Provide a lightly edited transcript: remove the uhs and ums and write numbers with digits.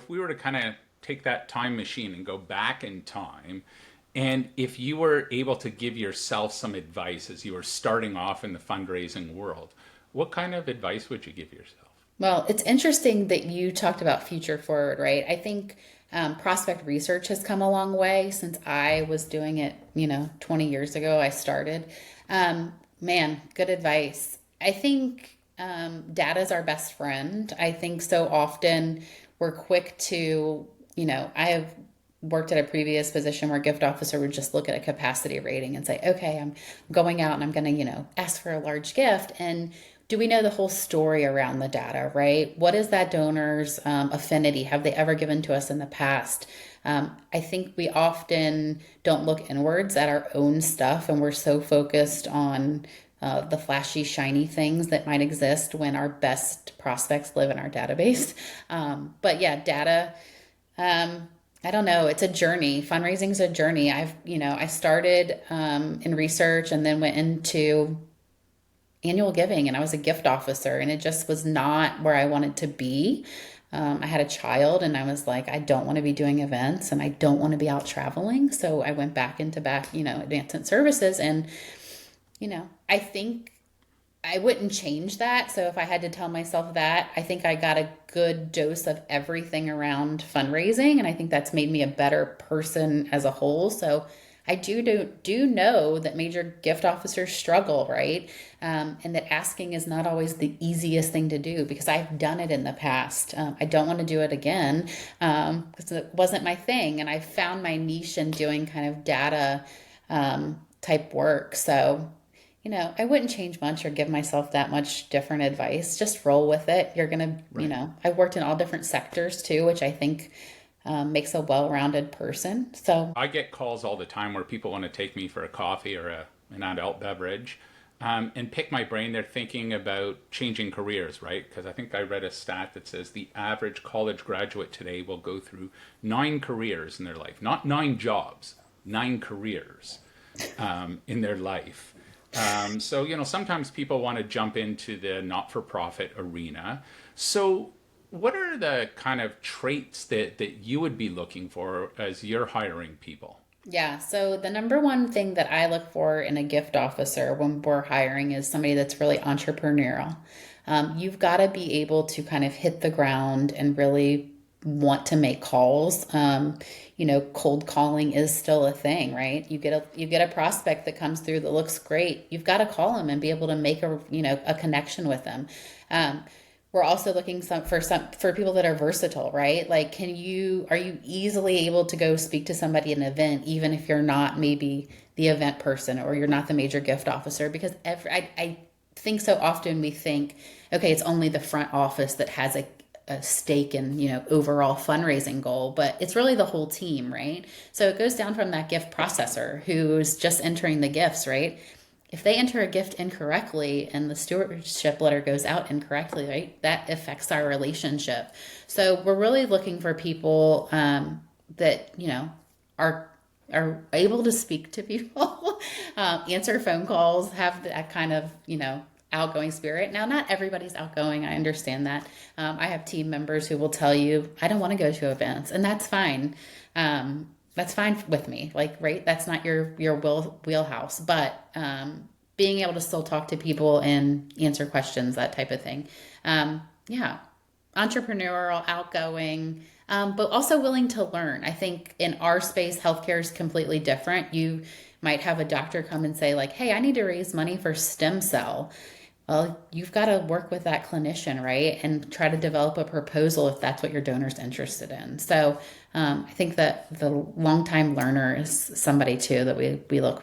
if we were to kind of take that time machine and go back in time, and if you were able to give yourself some advice as you were starting off in the fundraising world, what kind of advice would you give yourself? Well, it's interesting that you talked about future forward, right? I think prospect research has come a long way since I was doing it, 20 years ago. I started. Man, good advice. I think data is our best friend. I think so often we're quick to, I have worked at a previous position where a gift officer would just look at a capacity rating and say, okay, I'm going out and I'm going to, ask for a large gift. And do we know the whole story around the data, right? What is that donor's affinity? Have they ever given to us in the past? I think we often don't look inwards at our own stuff, and we're so focused on the flashy, shiny things that might exist when our best prospects live in our database. But yeah, data. I don't know. It's a journey. Fundraising is a journey. I started in research and then went into annual giving, and I was a gift officer, and it just was not where I wanted to be. I had a child, and I was like, I don't want to be doing events, and I don't want to be out traveling. So I went back into advancement services, and I think I wouldn't change that. So if I had to tell myself that, I think I got a good dose of everything around fundraising, and I think that's made me a better person as a whole. So I do know that major gift officers struggle, right? And that asking is not always the easiest thing to do because I've done it in the past. I don't want to do it again because it wasn't my thing, and I found my niche in doing kind of data type work. So I wouldn't change much or give myself that much different advice. Just roll with it. You're going to, Right. I worked in all different sectors too, which I think makes a well rounded person. So, I get calls all the time where people want to take me for a coffee or an adult beverage and pick my brain. They're thinking about changing careers, right? Because I think I read a stat that says the average college graduate today will go through 9 careers in their life, not 9 jobs, 9 careers in their life. So, sometimes people want to jump into the not for profit arena. So, what are the kind of traits that you would be looking for as you're hiring people? yeah. So, the number one thing that I look for in a gift officer when we're hiring is somebody that's really entrepreneurial. You've got to be able to kind of hit the ground and really want to make calls. Cold calling is still a thing, right? You get a prospect that comes through that looks great. You've got to call them and be able to make a connection with them. Um, we're also looking for people that are versatile, right? Like, are you easily able to go speak to somebody at an event, even if you're not maybe the event person or you're not the major gift officer? Because I think so often we think, okay, it's only the front office that has a stake in overall fundraising goal, but it's really the whole team, right? So it goes down from that gift processor who's just entering the gifts, right? If they enter a gift incorrectly and the stewardship letter goes out incorrectly, right, that affects our relationship. So we're really looking for people that are able to speak to people, answer phone calls, have that kind of outgoing spirit. Now, not everybody's outgoing. I understand that. I have team members who will tell you, I don't want to go to events, and that's fine. That's fine with me. Like, right? That's not your wheelhouse. But being able to still talk to people and answer questions, that type of thing. Yeah, entrepreneurial, outgoing, but also willing to learn. I think in our space, healthcare is completely different. You might have a doctor come and say, like, hey, I need to raise money for stem cell. Well, you've got to work with that clinician, right? And try to develop a proposal if that's what your donor's interested in. So I think that the long time learner is somebody too that we look